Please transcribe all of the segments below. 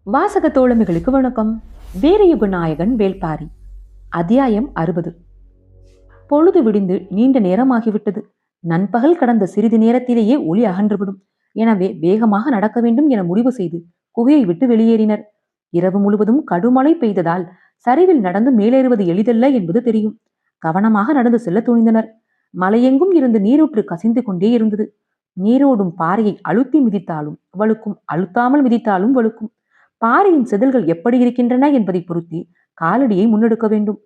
வாசக தோழமைகளுக்கு வணக்கம். வீரயுக நாயகன் வேள்பாரி. அத்தியாயம் 60. பொழுது விடிந்து நீண்ட நேரமாகிவிட்டது. நண்பகல் கடந்த சிறிது நேரத்திலேயே ஒளி அகன்றுவிடும். எனவே வேகமாக நடக்க வேண்டும் என முடிவு செய்து குகையை விட்டு வெளியேறினர். இரவு முழுவதும் கடுமழை பெய்ததால் சரிவில் நடந்து மேலேறுவது எளிதல்ல என்பது தெரியும். கவனமாக நடந்து செல்ல துணிந்தனர். மலையெங்கும் இருந்து நீரூற்று கசிந்து கொண்டே இருந்தது. நீரோடும் பாறையை அழுத்தி மிதித்தாலும் வழுக்கும், அழுத்தாமல் மிதித்தாலும் வழுக்கும். பாறையின் செதில்கள் எப்படி இருக்கின்றன என்பதை பொருத்தி காலடியை முன்னெடுக்க வேண்டும்.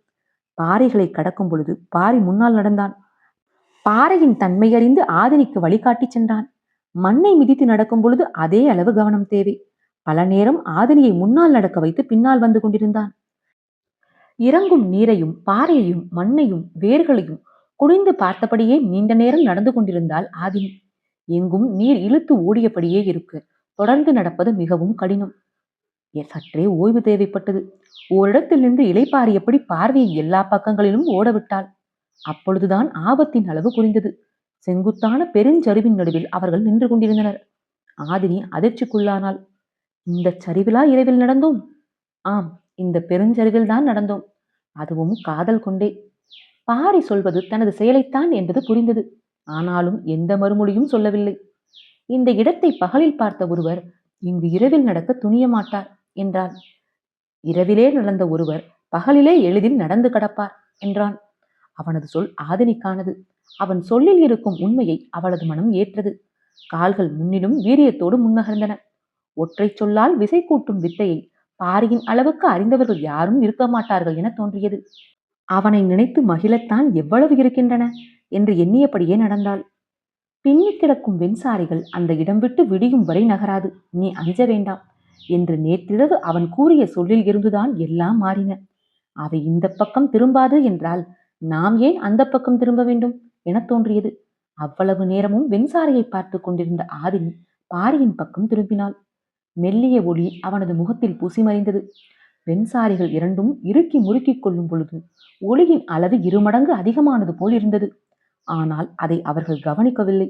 பாறைகளை கடக்கும் பொழுது பாரி முன்னால் நடந்தான். பாறையின் தன்மை அறிந்து ஆதினிக்கு வழிகாட்டி சென்றான். மண்ணை மிதித்து நடக்கும் பொழுது அதே அளவு கவனம் தேவை. பல நேரம் ஆதினியை முன்னால் நடக்க வைத்து பின்னால் வந்து கொண்டிருந்தான். இறங்கும் நீரையும் பாறையையும் மண்ணையும் வேர்களையும் குனிந்து பார்த்தபடியே நீண்ட நேரம் நடந்து கொண்டிருந்தாள் ஆதினி. எங்கும் நீர் இழுத்து ஓடியபடியே இருக்கு. தொடர்ந்து நடப்பது மிகவும் கடினம். சற்றே ஓய்வு தேவைப்பட்டது. ஓரிடத்தில் நின்று இளைப்பாறியபடி பார்வையை எல்லா பக்கங்களிலும் ஓடவிட்டாள். அப்பொழுதுதான் ஆபத்தின் அளவு குறைந்தது. செங்குத்தான பெருஞ்சரிவின் நடுவில் அவர்கள் நின்று கொண்டிருந்தனர். ஆதினி அதிர்ச்சிக்குள்ளானாள். இந்த சரிவிலா இரவில் நடந்தோம்? ஆம், இந்த பெருஞ்சரிவில் தான் நடந்தோம். அதுவும் காதல் கொண்டே. பாரி சொல்வது தனது செயலைத்தான் என்பது புரிந்தது. ஆனாலும் எந்த மறுமொழியும் சொல்லவில்லை. இந்த இடத்தை பகலில் பார்த்த ஒருவர் இங்கு இரவில் நடக்க துணிய மாட்டார் என்றான். இரவிலே நடந்த ஒருவர் பகலிலே எளிதில் நடந்து கடப்பார் என்றான். அவனது சொல் ஆதினிக்கானது. அவன் சொல்லில் இருக்கும் உண்மையை அவளது மனம் ஏற்றது. கால்கள் முன்னிலும் வீரியத்தோடு முன்னகர்ந்தன. ஒற்றை சொல்லால் விசை கூட்டும் வித்தையை பாரியின் அளவுக்கு அறிந்தவர்கள் யாரும் இருக்க மாட்டார்கள் என தோன்றியது. அவனை நினைத்து மகிழத்தான் எவ்வளவு இருக்கின்றன என்று எண்ணியபடியே நடந்தாள். பின்னி கிடக்கும் வெண்சாரிகள் அந்த இடம் விட்டு விடியும் வரை நகராது, நீ அஞ்ச வேண்டாம் என்று நேற்றிரவு அவன் கூறிய சொல்லில் இருந்துதான் எல்லாம் மாறின. அவை இந்த பக்கம் திரும்பாது என்றால் நாம் ஏன் அந்த பக்கம் திரும்ப வேண்டும் என தோன்றியது. அவ்வளவு நேரமும் வெண்சாரியை பார்த்து கொண்டிருந்த ஆதினி பாரியின் பக்கம் திரும்பினாள். மெல்லிய ஒளி அவனது முகத்தில் பூசி மறைந்தது. வெண்சாரிகள் இரண்டும் இறுக்கி முறுக்கிக் கொள்ளும் பொழுது ஒளியின் அளவு 2 மடங்கு அதிகமானது போல் இருந்தது. ஆனால் அதை அவர்கள் கவனிக்கவில்லை.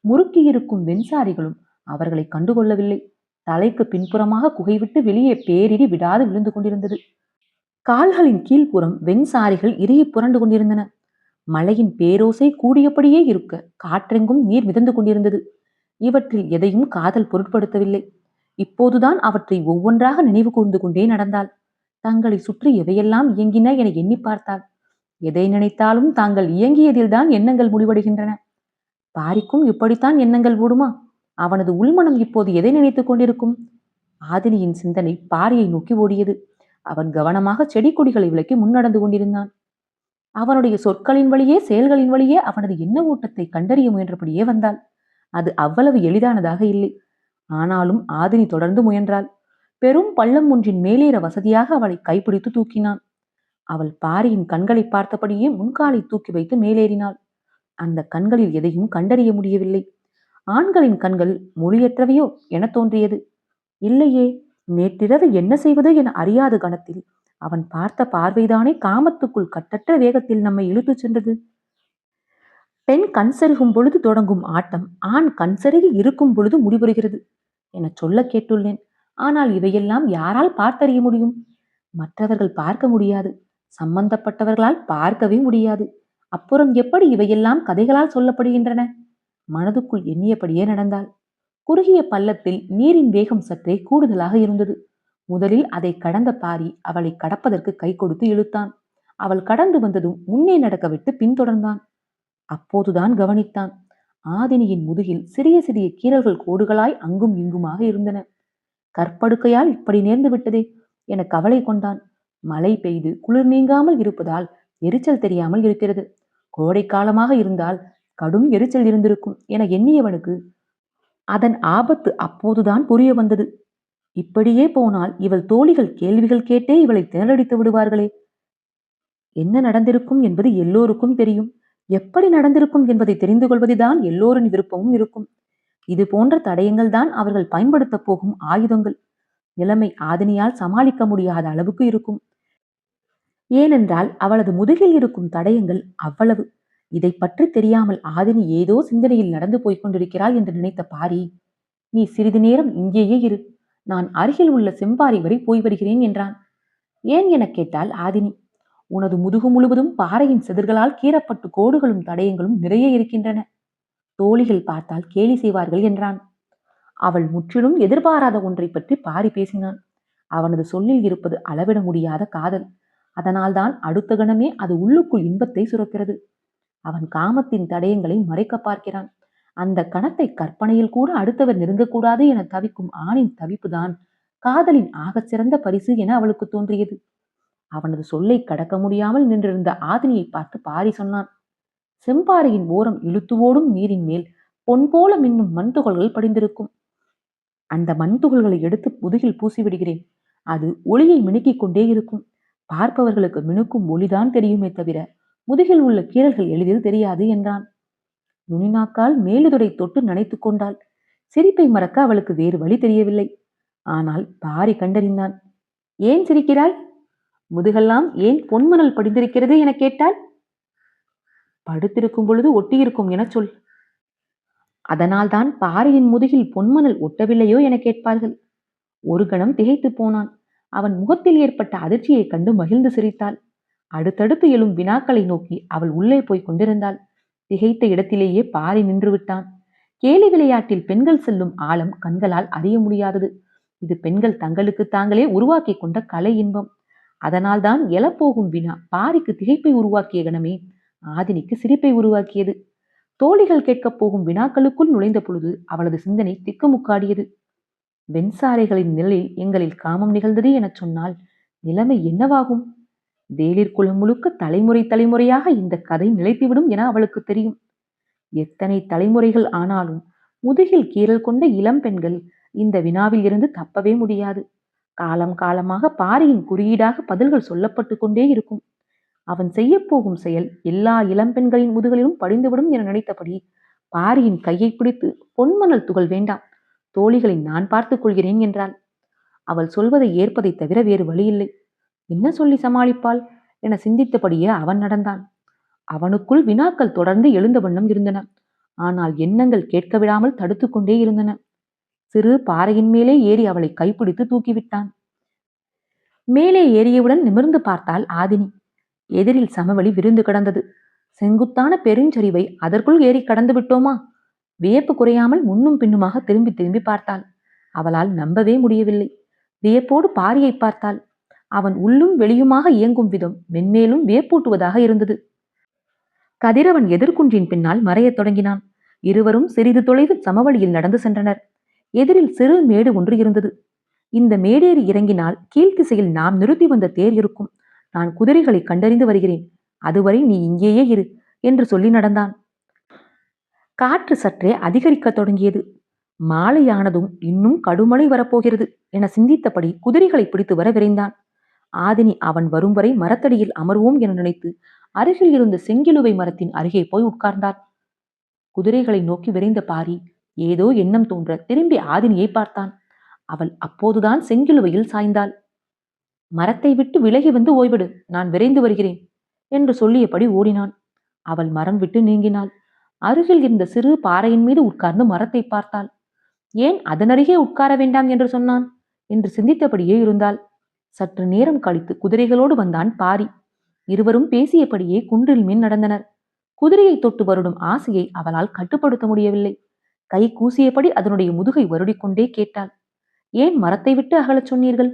முறுக்கியிருக்கும் வெண்சாரிகளும் அவர்களை கண்டுகொள்ளவில்லை. தலைக்கு பின்புறமாக குகை விட்டு வெளியே பேரிடி விடாது விழுந்து கொண்டிருந்தது. கால்களின் கீழ்ப்புறம் வெண்சாரிகள் இறுகி புரண்டு கொண்டிருந்தன. மழையின் பேரோசை கூடியபடியே இருக்க காற்றெங்கும் நீர் மிதந்து கொண்டிருந்தது. இவற்றில் எதையும் காதல் பொருட்படுத்தவில்லை. இப்போதுதான் அவற்றை ஒவ்வொன்றாக நினைவு கூர்ந்து கொண்டே நடந்தாள். தங்களை சுற்றி எவையெல்லாம் இயங்கின என எண்ணி பார்த்தாள். எதை நினைத்தாலும் தாங்கள் இயங்கியதில்தான் எண்ணங்கள் முடிவடைகின்றன. பாரிக்கும் இப்படித்தான் எண்ணங்கள் ஓடுமா? அவனது உள்மனம் இப்போது எதை நினைத்துக் கொண்டிருக்கும்? ஆதினியின் சிந்தனை பாரியை நோக்கி ஓடியது. அவன் கவனமாக செடி கொடிகளை விலக்கி முன்னடந்து கொண்டிருந்தான். அவனுடைய சொற்களின் வழியே செயல்களின் வழியே அவனது எண்ண ஓட்டத்தை கண்டறிய முயன்றபடியே வந்தாள். அது அவ்வளவு எளிதானதாக இல்லை. ஆனாலும் ஆதினி தொடர்ந்து முயன்றாள். பெரும் பள்ளம் ஒன்றின் மேலேற வசதியாக அவளை கைப்பிடித்து தூக்கினான். அவள் பாரியின் கண்களை பார்த்தபடியே முன்காலை தூக்கி வைத்து மேலேறினாள். அந்த கண்களில் எதையும் கண்டறிய முடியவில்லை. ஆண்களின் கண்கள் மொழியற்றவையோ என தோன்றியது. இல்லையே, நேற்றிரவு என்ன செய்வது என அறியாத கணத்தில் அவன் பார்த்த பார்வைதானே காமத்துக்குள் கட்டற்ற வேகத்தில் நம்மை இழுத்துச் சென்றது. பெண் கண் செருகும் பொழுது தொடங்கும் ஆட்டம் ஆண் கண் செருகி இருக்கும் பொழுது முடிவுறுகிறது என சொல்ல கேட்டுள்ளேன். ஆனால் இவையெல்லாம் யாரால் பார்த்தறிய முடியும்? மற்றவர்கள் பார்க்க முடியாது. சம்பந்தப்பட்டவர்களால் பார்க்கவே முடியாது. அப்புறம் எப்படி இவையெல்லாம் கதைகளால் சொல்லப்படுகின்றன? மனதுக்குள் எண்ணியபடியே நடந்தாள். குறுகிய பள்ளத்தில் நீரின் வேகம் சற்றே கூடுதலாக இருந்தது. முதலில் அதை கடந்த பாரி அவளை கடப்பதற்கு கை கொடுத்து இழுத்தான். அவள் கடந்து வந்ததும் முன்னே நடக்க விட்டு பின்தொடர்ந்தான். அப்போதுதான் கவனித்தான். ஆதினியின் முதுகில் சிறிய சிறிய கீறல்கள் கோடுகளாய் அங்கும் இங்குமாக இருந்தன. கற்படுக்கையால் இப்படி நேர்ந்து விட்டதே என கவலை கொண்டான். மழை பெய்து குளிர் நீங்காமல் இருப்பதால் எரிச்சல் தெரியாமல் இருக்கிறது. கோடை காலமாக இருந்தால் கடும் எரிச்சல் இருந்திருக்கும் என எண்ணியவனுக்கு அதன் ஆபத்து அப்போதுதான் புரிய வந்தது. இப்படியே போனால் இவள் தோழிகள் கேள்விகள் கேட்டே இவளை திணறடித்து விடுவார்களே. என்ன நடந்திருக்கும் என்பது எல்லோருக்கும் தெரியும். எப்படி நடந்திருக்கும் என்பதை தெரிந்து கொள்வதுதான் எல்லோரின் விருப்பமும் இருக்கும். இது போன்ற தடயங்கள் தான் அவர்கள் பயன்படுத்த போகும் ஆயுதங்கள். நிலைமை ஆதினியால் சமாளிக்க முடியாத அளவுக்கு இருக்கும். ஏனென்றால் அவளது முதுகில் இருக்கும் தடயங்கள் அவ்வளவு. இதை பற்றி தெரியாமல் ஆதினி ஏதோ சிந்தனையில் நடந்து போய்க் கொண்டிருக்கிறாள் என்று நினைத்த பாரி, நீ சிறிது நேரம் இங்கேயே இரு, நான் அருகில் உள்ள செம்பாறை வரை போய் வருகிறேன் என்றான். ஏன் எனக் கேட்டாள் ஆதினி. உனது முதுகு முழுவதும் பாறையின் செதிர்களால் கீறப்பட்டு கோடுகளும் தடயங்களும் நிறைய இருக்கின்றன. தோழிகள் பார்த்தால் கேலி செய்வார்கள் என்றான். அவள் முற்றிலும் எதிர்பாராத ஒன்றை பற்றி பாரி பேசினான். அவனது சொல்லில் இருப்பது அளவிட முடியாத காதல். அதனால்தான் அடுத்த கணமே அது உள்ளுக்குள் இன்பத்தை சுரக்கிறது. அவன் காமத்தின் தடயங்களை மறைக்க பார்க்கிறான். அந்த கணத்தை கற்பனையில் கூட அடுத்தவர் நெருங்கக்கூடாது என தவிக்கும் ஆணின் தவிப்புதான் காதலின் ஆகச் சிறந்த பரிசு என அவளுக்கு தோன்றியது. அவனது சொல்லை கடக்க முடியாமல் நின்றிருந்த ஆதினியை பார்த்து பாரி சொன்னான். செம்பாறையின் ஓரம் இழுத்து ஓடும் நீரின் மேல் பொன் போல மின்னும் மண் துகள்கள் படிந்திருக்கும். அந்த மண் துகள்களை எடுத்து முதுகில் பூசிவிடுகிறேன். அது ஒளியை மினுக்கிக் கொண்டே இருக்கும். பார்ப்பவர்களுக்கு மினுக்கும் ஒளிதான் தெரியுமே தவிர முதுகில் உள்ள கீறல்கள் எளிதில் தெரியாது என்றான். நுனிநாக்கால் மேலுதொடை தொட்டு நனைத்துக் கொண்டாள். சிரிப்பை மறக்க அவளுக்கு வேறு வழி தெரியவில்லை. ஆனால் பாரி கண்டறிந்தான். ஏன் சிரிக்கிறாய்? முதுகெல்லாம் ஏன் பொன்மணல் படிந்திருக்கிறது என கேட்டாள். படுத்திருக்கும் பொழுது ஒட்டியிருக்கும் என சொல். அதனால்தான் பாரியின் முதுகில் பொன்மணல் ஒட்டவில்லையோ என கேட்பார்கள். ஒரு கணம் திகைத்து போனான். அவன் முகத்தில் ஏற்பட்ட அதிர்ச்சியைக் கண்டு மகிழ்ந்து சிரித்தாள். அடுத்தடுத்து எழும் வினாக்களை நோக்கி அவள் உள்ளே போய் கொண்டிருந்தாள். திகைத்த இடத்திலேயே பாரி நின்று விட்டான். கேலி விளையாட்டில் பெண்கள் செல்லும் ஆழம் கண்களால் அறிய முடியாதது. இது பெண்கள் தங்களுக்கு தாங்களே உருவாக்கி கொண்ட கலை இன்பம். அதனால்தான் எழப்போகும் வினா பாரிக்கு திகைப்பை உருவாக்கிய கணமே ஆதினிக்கு சிரிப்பை உருவாக்கியது. தோழிகள் கேட்கப் போகும் வினாக்களுக்குள் நுழைந்த பொழுது அவளது சிந்தனை திக்குமுக்காடியது. வெண்சாரைகளின் நிழலில் எங்களில் காமம் நிகழ்ந்தது எனச் சொன்னால் நிலைமை என்னவாகும்? வேளிர் குலம் முழுக்க தலைமுறை தலைமுறையாக இந்த கதை நிலைத்துவிடும் என அவளுக்கு தெரியும். எத்தனை தலைமுறைகள் ஆனாலும் முதுகில் கீறல் கொண்ட இளம் பெண்கள் இந்த வினாவில் இருந்து தப்பவே முடியாது. காலம் காலமாக பாரியின் குறியீடாக பதில்கள் சொல்லப்பட்டு கொண்டே இருக்கும். அவன் செய்ய போகும் செயல் எல்லா இளம்பெண்களின் முதுகலிலும் படிந்துவிடும் என நினைத்தபடி பாரியின் கையை பிடித்து பொன்மணல் துகள் வேண்டாம், தோழிகளை நான் பார்த்துக் கொள்கிறேன் என்றாள். அவள் சொல்வதை ஏற்பதை தவிர வேறு வழியில்லை. என்ன சொல்லி சமாளிப்பாள் என சிந்தித்தபடியே அவன் நடந்தான். அவனுக்குள் வினாக்கள் தொடர்ந்து எழுந்த வண்ணம் இருந்தன. ஆனால் எண்ணங்கள் கேட்க விடாமல் தடுத்து கொண்டே இருந்தன. சிறு பாறையின் மேலே ஏறி அவளை கைப்பிடித்து தூக்கிவிட்டான். மேலே ஏறியவுடன் நிமிர்ந்து பார்த்தாள் ஆதினி. எதிரில் சமவெளி விருந்து கிடந்தது. செங்குத்தான பெருஞ்சரிவை அதற்குள் ஏறி கடந்து விட்டோமா? வியப்பு குறையாமல் முன்னும் பின்னுமாக திரும்பி திரும்பி பார்த்தாள். அவளால் நம்பவே முடியவில்லை. வியப்போடு பாரியை பார்த்தாள். அவன் உள்ளும் வெளியுமாக இயங்கும் விதம் மென்மேலும் வியப்பூட்டுவதாக இருந்தது. கதிரவன் எதிர்குன்றின் பின்னால் மறையத் தொடங்கினான். இருவரும் சிறிது தொலைவில் சமவெளியில் நடந்து சென்றனர். எதிரில் சிறு மேடு ஒன்று இருந்தது. இந்த மேடேறி இறங்கினால் கீழ்த்திசையில் நாம் நிறுத்தி வந்த தேர் இருக்கும். நான் குதிரைகளை கண்டறிந்து வருகிறேன். அதுவரை நீ இங்கேயே இரு என்று சொல்லி நடந்தான். காற்று சற்றே அதிகரிக்கத் தொடங்கியது. மாலையானதும் இன்னும் கடுமழை வரப்போகிறது என சிந்தித்தபடி குதிரைகளை பிடித்து வர விரைந்தான். ஆதினி அவன் வரும் வரை மரத்தடியில் அமர்வோம் என நினைத்து அருகில் இருந்த செங்கிலுவை மரத்தின் அருகே போய் உட்கார்ந்தான். குதிரைகளை நோக்கி விரைந்த பாரி ஏதோ எண்ணம் தோன்ற திரும்பி ஆதினியை பார்த்தான். அவள் அப்போதுதான் செங்கிலுவையில் சாய்ந்தாள். மரத்தை விட்டு விலகி வந்து ஓய்விடு, நான் விரைந்து வருகிறேன் என்று சொல்லியபடி ஓடினான். அவள் மரம் விட்டு நீங்கினாள். அருகில் இருந்த சிறு பாறையின் மீது உட்கார்ந்து மரத்தை பார்த்தாள். ஏன் அதனருகே உட்கார வேண்டாம் என்று சொன்னான் என்று சிந்தித்தபடியே இருந்தாள். சற்று நேரம் கழித்து குதிரைகளோடு வந்தான் பாரி. இருவரும் பேசியபடியே குன்றில் மீன் நடந்தனர். குதிரையை தொட்டு வருடும் ஆசையை அவளால் கட்டுப்படுத்த முடியவில்லை. கை கூசியபடி அதனுடைய முதுகை வருடிக்கொண்டே கேட்டாள். ஏன் மரத்தை விட்டு அகலச் சொன்னீர்கள்?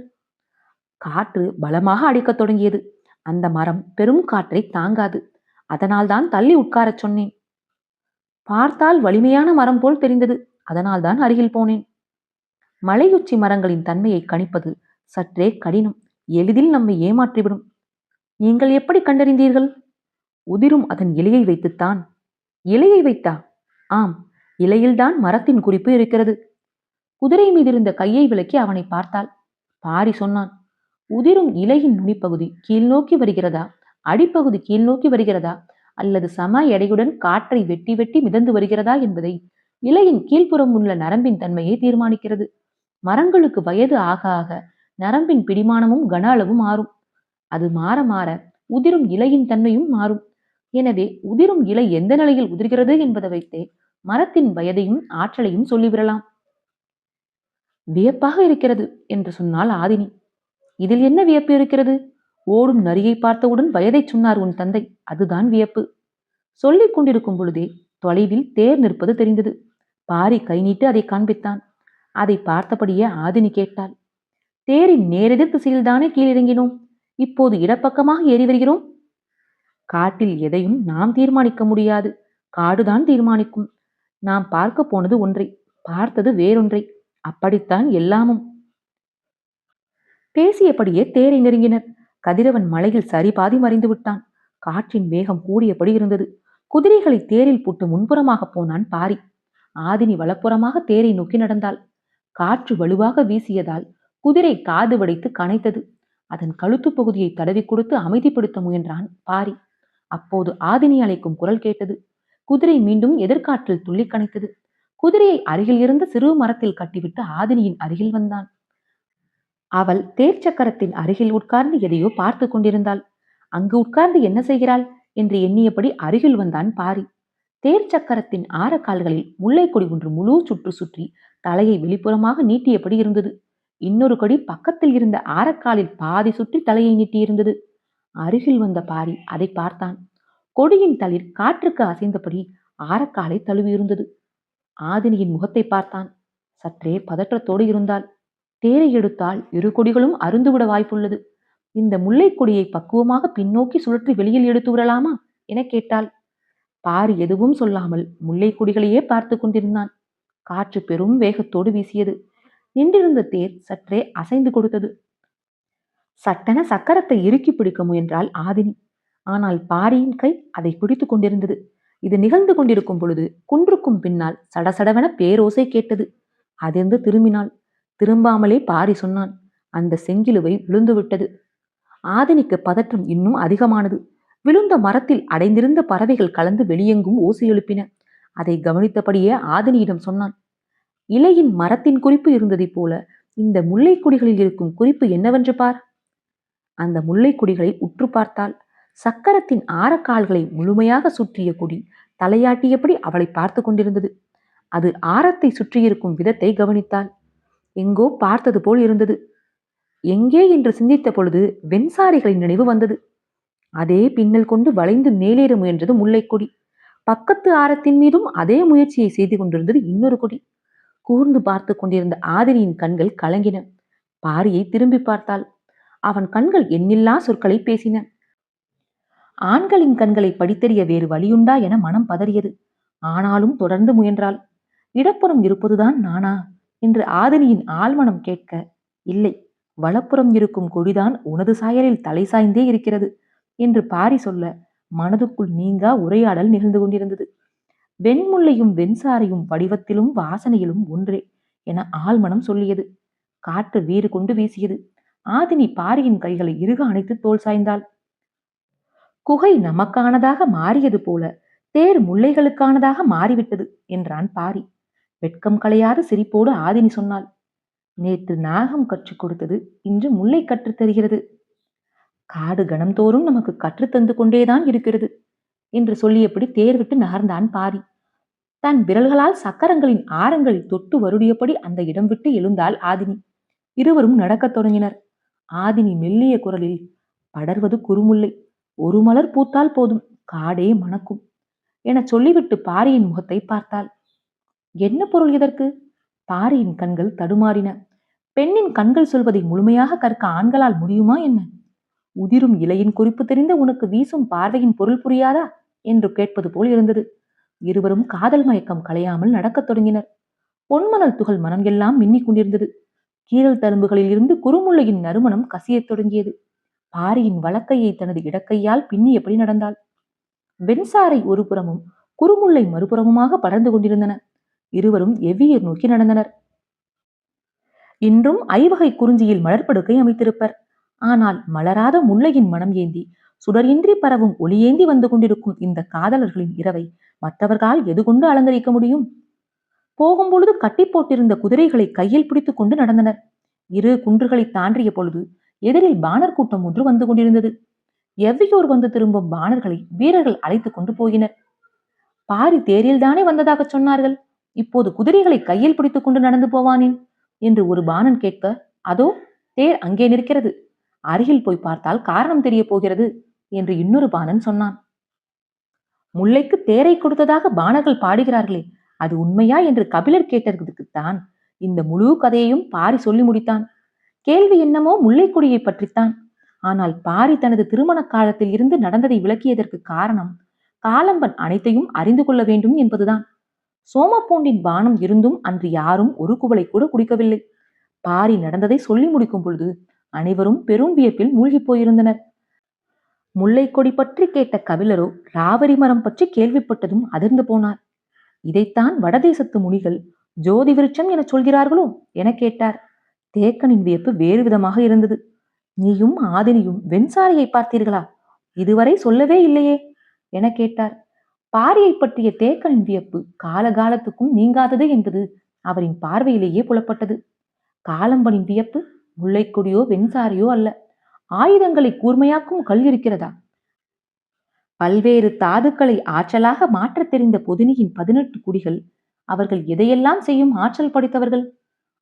காற்று பலமாக அடிக்கத் தொடங்கியது. அந்த மரம் பெரும் காற்றை தாங்காது. அதனால்தான் தள்ளி உட்காரச் சொன்னேன். பார்த்தால் வலிமையான மரம் போல் தெரிந்தது. அதனால்தான் அருகில் போனேன். மலையுச்சி மரங்களின் தன்மையை கணிப்பது சற்றே கடினம். எளிதில் நம்மை ஏமாற்றிவிடும். நீங்கள் எப்படி கண்டறிந்தீர்கள்? உதிரும் அதன் இலையை வைத்துத்தான். இலையை வைத்தா? ஆம், இலையில்தான் மரத்தின் குறிப்பு இருக்கிறது. குதிரை மீதிருந்த கையை விலக்கி அவனை பார்த்தாள். பாரி சொன்னான். உதிரும் இலையின் நுனிப்பகுதி கீழ்நோக்கி வருகிறதா, அடிப்பகுதி கீழ்நோக்கி வருகிறதா, அல்லது சம எடையுடன் காற்றை வெட்டி வெட்டி மிதந்து வருகிறதா என்பதை இலையின் கீழ்ப்புறம் உள்ள நரம்பின் தன்மையை தீர்மானிக்கிறது. மரங்களுக்கு வயது ஆக ஆக நரம்பின் பிடிமானமும் கன அளவும் மாறும். அது மாற மாற உதிரும் இலையின் தன்மையும் மாறும். எனவே உதிரும் இலை எந்த நிலையில் உதிர்கிறது என்பதை வைத்தே மரத்தின் வயதையும் ஆற்றலையும் சொல்லிவிடலாம். வியப்பாக இருக்கிறது என்று சொன்னாள் ஆதினி. இதில் என்ன வியப்பு இருக்கிறது? ஓடும் நரியை பார்த்தவுடன் வயதைச் சொன்னார் உன் தந்தை, அதுதான் வியப்பு. சொல்லிக் கொண்டிருக்கும் பொழுதே தொலைவில் தேர் நிற்பது தெரிந்தது. பாரி கை நீட்டு அதை காண்பித்தான். அதை பார்த்தபடியே ஆதினி கேட்டாள், தேரின் நேரெதிர் திசையில்தானே கீழிறங்கினோம், இப்போது இடப்பக்கமாக ஏறி வருகிறோம்? காட்டில் எதையும் நாம் தீர்மானிக்க முடியாது, காடுதான் தீர்மானிக்கும். நாம் பார்க்க போனது ஒன்றை, பார்த்தது வேறொன்றை, அப்படித்தான் எல்லாமும். பேசியபடியே தேரை நெருங்கினர். கதிரவன் மலையில் சரிபாதி மறைந்து விட்டான். காற்றின் வேகம் கூடியபடி இருந்தது. குதிரைகளை தேரில் போட்டு முன்புறமாக போனான் பாரி. ஆதினி வலப்புறமாக தேரை நோக்கி நடந்தாள். காற்று வலுவாக வீசியதால் குதிரை காது வடைத்து கனைத்தது. அதன் கழுத்து பகுதியை தடவி கொடுத்து அமைதிப்படுத்த முயன்றான் பாரி. அப்போது ஆதினி அழைக்கும் குரல் கேட்டது. குதிரை மீண்டும் எதிர்காற்றில் துள்ளி கனைத்தது. குதிரையை அருகில் இருந்த சிறு மரத்தில் கட்டிவிட்டு ஆதினியின் அருகில் வந்தான். அவள் தேர் சக்கரத்தின் அருகில் உட்கார்ந்து எதையோ பார்த்து கொண்டிருந்தாள். அங்கு உட்கார்ந்து என்ன செய்கிறாள் என்று எண்ணியபடி அருகில் வந்தான் பாரி. தேர் சக்கரத்தின் ஆரக்கால்களில் முல்லைக்கொடி ஒன்று முழு சுற்று சுற்றி தலையை வெளிப்புறமாக நீட்டியபடி இருந்தது. இன்னொரு கொடி பக்கத்தில் இருந்த ஆரக்காலில் பாதி சுற்றி தலையை நீட்டியிருந்தது. அருகில் வந்த பாரி அதை பார்த்தான். கொடியின் தளிர் காற்றுக்கு அசைந்தபடி ஆரக்காலை தழுவியிருந்தது. ஆதினியின் முகத்தை பார்த்தான். சற்றே பதற்றத்தோடு இருந்தாள். தேரை எடுத்தால் இரு கொடிகளும் அருந்துவிட வாய்ப்புள்ளது. இந்த முல்லைக் கொடியை பக்குவமாக பின்னோக்கி சுழற்றி வெளியில் எடுத்து விடலாமா என கேட்டாள். பாரி எதுவும் சொல்லாமல் முல்லை கொடிகளையே பார்த்து கொண்டிருந்தான். காற்று பெரும் வேகத்தோடு வீசியது. நின்றிருந்த தேர் சற்றே அசைந்து கொடுத்தது. சட்டென சக்கரத்தை இறுக்கி பிடிக்க முயன்றாள் ஆதினி. ஆனால் பாரியின் கை அதை பிடித்து கொண்டிருந்தது. இது நிகழ்ந்து கொண்டிருக்கும் பொழுது குன்றுக்கும் பின்னால் சடசடவென பேரோசை கேட்டது. அதிர்ந்து திரும்பினாள். திரும்பாமலே பாரி சொன்னான், அந்த செங்கிலுவை விழுந்து விட்டது. ஆதினிக்கு பதற்றம் இன்னும் அதிகமானது. விழுந்த மரத்தில் அடைந்திருந்த பறவைகள் கலந்து வெளியெங்கும் ஓசை எழுப்பின. அதை கவனித்தபடியே ஆதினியிடம் சொன்னான், இலையின் மரத்தின் குறிப்பு இருந்ததைப் போல இந்த முல்லை கொடிகளில் இருக்கும் குறிப்பு என்னவென்று பார். அந்த முல்லை கொடிகளை உற்று பார்த்தாள். சக்கரத்தின் ஆரக்கால்களை முழுமையாக சுற்றிய கொடி தலையாட்டியபடி அவளை பார்த்து கொண்டிருந்தது. அது ஆரத்தை சுற்றியிருக்கும் விதத்தை கவனித்தாள். எங்கோ பார்த்தது போல் இருந்தது. எங்கே என்று சிந்தித்த பொழுது வெண்சாரிகளின் நினைவு வந்தது. அதே பின்னல் கொண்டு வளைந்து மேலேற முயன்றது முல்லைக்கொடி. பக்கத்து ஆரத்தின் மீதும் அதே முயற்சியை செய்து கொண்டிருந்தது இன்னொரு கொடி. கூர்ந்து பார்த்து கொண்டிருந்த ஆதினியின் கண்கள் கலங்கின. பாரியை திரும்பி பார்த்தாள். அவன் கண்கள் எண்ணில்லா சொற்களை பேசின. ஆண்களின் கண்களை படித்தறிய வேறு வழியுண்டா என மனம் பதறியது. ஆனாலும் தொடர்ந்து முயன்றாள். இடப்புறம் இருப்பதுதான் நானா என்று ஆதினியின் ஆழ்மனம் கேட்க, இல்லை, வலப்புறம் இருக்கும் கொடிதான் உனது சாயலில் தலை சாய்ந்தே இருக்கிறது என்று பாரி சொல்ல, மனதுக்குள் நீங்கா உரையாடல் நிகழ்ந்து கொண்டிருந்தது. வெண்முல்லையும் வெண்சாரையும் வடிவத்திலும் வாசனையிலும் ஒன்றே என ஆழ்மனம் சொல்லியது. காற்று வீறு கொண்டு வீசியது. ஆதினி பாரியின் கைகளை இறுக அணைத்து தோல் சாய்ந்தாள். குகை நமக்கானதாக மாறியது போல தேர் முல்லைகளுக்கானதாக மாறிவிட்டது என்றான் பாரி. வெட்கம் களையாத சிரிப்போடு ஆதினி சொன்னாள், நேற்று நாகம் கற்றுக் கொடுத்தது இன்று முல்லை கற்றுத் தருகிறது. காடு கணம்தோறும் நமக்கு கற்றுத்தந்து கொண்டேதான் இருக்கிறது என்று சொல்லியபடி தேர் விட்டு நகர்ந்தான் பாரி. தன் விரல்களால் சக்கரங்களின் ஆரங்களை தொட்டு வருடியபடி அந்த இடம் விட்டு எழுந்தாள் ஆதினி. இருவரும் நடக்கத் தொடங்கினர். ஆதினி மெல்லிய குரலில், படர்வது குறுமுல்லை, ஒரு மலர் பூத்தால் போதும், காடே மணக்கும் என சொல்லிவிட்டு பாரியின் முகத்தை பார்த்தாள். என்ன பொருள் இதற்கு? பாரியின் கண்கள் தடுமாறின. பெண்ணின் கண்கள் சொல்வதை முழுமையாக கற்க ஆண்களால் முடியுமா என்ன? உதிரும் இலையின் குறிப்பு தெரிந்த உனக்கு வீசும் பார்வையின் பொருள் புரியாதா என்று கேட்பது போல் இருந்தது. இருவரும் காதல் மயக்கம் களையாமல் நடக்கத் தொடங்கினர். பொன்மணல் துகள் மனம் எல்லாம் மின்னிக் கொண்டிருந்தது. கீரல் தழும்புகளில் இருந்து குறுமுல்லையின் நறுமணம் கசியத் தொடங்கியது. பாரியின் வலக்கையை தனது இடக்கையால் பின்னியபடி நடந்தாள். வெண்சாரை ஒரு புறமும் குறுமுல்லை மறுபுறமுமாக படர்ந்து கொண்டிருந்தன. இருவரும் எவ்வியர் நோக்கி நடந்தனர். இன்றும் ஐவகை குறிஞ்சியில் மலர்படுக்கை அமைத்திருப்பர். ஆனால் மலராத முல்லையின் மனம் ஏந்தி சுடரின்றி பரவும் ஒளியேந்தி வந்து கொண்டிருக்கும் இந்த காதலர்களின் இரவை மற்றவர்களால் எது கொண்டு அலங்கரிக்க முடியும்? போகும்பொழுது கட்டி போட்டிருந்த குதிரைகளை கையில் பிடித்துக் கொண்டு நடந்தனர். இரு குன்றுகளை தாண்டிய பொழுது எதிரில் பாணர் கூட்டம் ஒன்று வந்து கொண்டிருந்தது. எவ்வியோர் வந்து திரும்பும் பாணர்களை வீரர்கள் அழைத்துக் கொண்டு போயினர். பாரி தேரில் தானே வந்ததாக சொன்னார்கள், இப்போது குதிரைகளை கையில் பிடித்துக் கொண்டு நடந்து போவானேன் என்று ஒரு பாணன் கேட்க, அதோ தேர் அங்கே நிற்கிறது, அருகில் போய் பார்த்தால் காரணம் தெரிய போகிறது என்று இன்னொரு பாணன் சொன்னான். முல்லைக்கு தேரை கொடுத்ததாக பாணர்கள் பாடுகிறார்களே, அது உண்மையா என்று கபிலர் கேட்டதுக்குத்தான் இந்த முழு கதையையும் பாரி சொல்லி முடித்தான். கேள்வி என்னமோ முல்லைக்கொடியை பற்றித்தான். ஆனால் பாரி தனது திருமண காலத்தில் இருந்து நடந்ததை விளக்கியதற்கு காரணம் காலம்பன் அனைத்தையும் அறிந்து கொள்ள வேண்டும் என்பதுதான். சோமப்பூண்டின் பானம் இருந்தும் அன்று யாரும் ஒரு குவளை கூட குடிக்கவில்லை. பாரி நடந்ததை சொல்லி முடிக்கும் பொழுது அனைவரும் பெரும் வியப்பில் மூழ்கி போயிருந்தனர். முல்லைக்கொடி பற்றி கேட்ட கபிலரோ ராவரி மரம் பற்றி கேள்விப்பட்டதும் அதிர்ந்து போனார். இதைத்தான் வடதேசத்து முனிகள் ஜோதி விருட்சம் என சொல்கிறார்களோ என கேட்டார். தேக்கனின் வியப்பு வேறு விதமாக இருந்தது. நீயும் ஆதினியும் வெண்சாரியை பார்த்தீர்களா? இதுவரை சொல்லவே இல்லையே என கேட்டார். பாரியை பற்றிய தேக்கனின் வியப்பு காலகாலத்துக்கும் நீங்காதது என்பது அவரின் பார்வையிலேயே புலப்பட்டது. காலம்பனின் வியப்பு முல்லைக்கொடியோ வெண்சாரியோ அல்ல, ஆயுதங்களை கூர்மையாக்கும் கல் இருக்கிறதா? பல்வேறு தாதுக்களை ஆற்றலாக மாற்றத் தெரிந்த பொதினியின் 18 குடிகள், அவர்கள் எதையெல்லாம் செய்யும் ஆற்றல் படைத்தவர்கள்?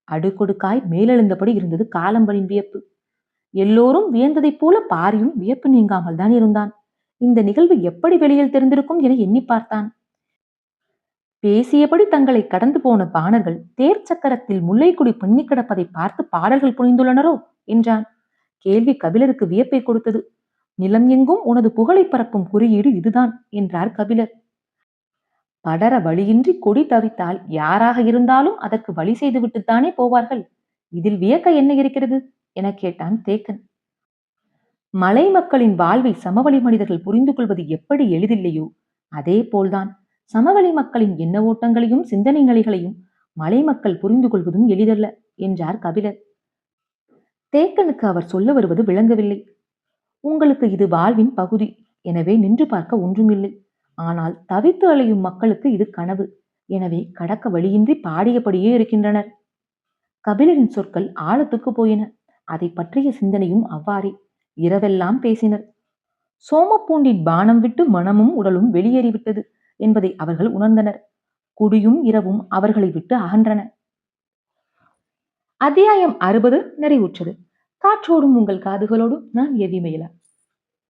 அடுக்கொடுக்காய் மேலெழுந்தபடி இருந்தது காலம்பனின் வியப்பு. எல்லோரும் வியந்ததைப் போல பாரியும் வியப்பு நீங்காமல் தான் இருந்தான். இந்த நிகழ்வு எப்படி வெளியில் தெரிந்திருக்கும் என எண்ணி பார்த்தான். பேசியபடி தங்களை கடந்து போன பாணர்கள் தேர் சக்கரத்தில் முல்லைக்கொடி பின்னி கிடப்பதை பார்த்து பாடல்கள் புரிந்துள்ளனரோ என்றான். கேள்வி கபிலருக்கு வியப்பை கொடுத்தது. நிலம் எங்கும் உனது புகழை பரப்பும் குறியீடு இதுதான் என்றார் கபிலர். படர வழியின்றி கொடி தவித்தால் யாராக இருந்தாலும் அதற்கு வழி செய்துவிட்டுத்தானே போவார்கள். இதில் வியக்க என்ன இருக்கிறது என கேட்டான் தேக்கன். மலை மக்களின் வாழ்வை சமவெளி மனிதர்கள் புரிந்து கொள்வது எப்படி எளிதில்லையோ அதே போல்தான் சமவெளி மக்களின் எண்ண ஓட்டங்களையும் சிந்தனை நிலைகளையும் மலை மக்கள் புரிந்து கொள்வதும் எளிதல்ல என்றார் கபிலர். தேக்கனுக்கு அவர் சொல்ல வருவது விளங்கவில்லை. உங்களுக்கு இது வாழ்வின் பகுதி, எனவே நின்று பார்க்க ஒன்றுமில்லை. ஆனால் தவித்து அலையும் மக்களுக்கு இது கனவு, எனவே கடக்க வழியின்றி பாடியபடியே இருக்கின்றனர். கபிலரின் சொற்கள் ஆழத்துக்கு போயின. அதை பற்றிய சிந்தனையும் அவ்வாறே இரவெல்லாம் பேசினர். சோமப்பூண்டின் பானம் விட்டு மனமும் உடலும் வெளியேறிவிட்டது என்பதை அவர்கள் உணர்ந்தனர். குடியும் இரவும் அவர்களை விட்டு அகன்றன. அத்தியாயம் 60 நிறைவுற்றது. காற்றோடும் உங்கள் காதுகளோடும் நான் எவிமயிலா.